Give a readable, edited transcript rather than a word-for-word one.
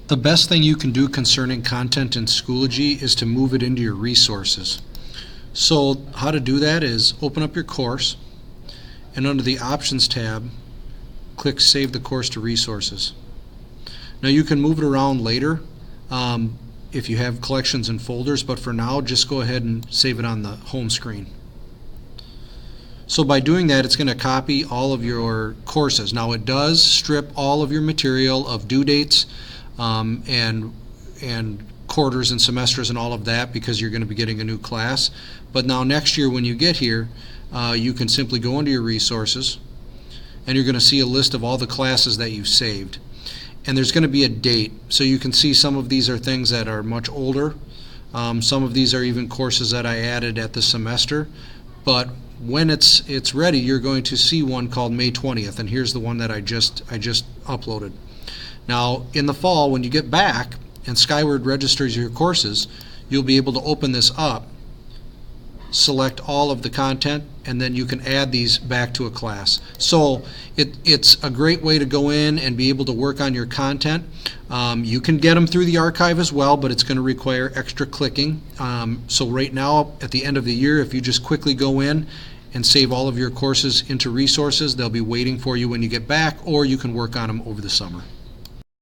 The best thing you can do concerning content in Schoology is to move it into your resources. So how to do that is open up your course, and under the Options tab, click Save the Course to Resources. Now you can move it around later if you have collections and folders, but for now just go ahead and save it on the home screen. So by doing that, it's going to copy all of your courses. Now it does strip all of your material of due dates and quarters and semesters and all of that, because you're going to be getting a new class. But now next year when you get here, you can simply go into your resources, and you're going to see a list of all the classes that you've saved. And there's going to be a date, so you can see some of these are things that are much older. Some of these are even courses that I added at the semester. But when it's ready, you're going to see one called May 20th, and here's the one that I just uploaded. Now in the fall, when you get back and Skyward registers your courses, you'll be able to open this up, select all of the content, and then you can add these back to a class. So it's a great way to go in and be able to work on your content. You can get them through the archive as well, but it's going to require extra clicking. So right now at the end of the year, if you just quickly go in and save all of your courses into resources, they'll be waiting for you when you get back, or you can work on them over the summer.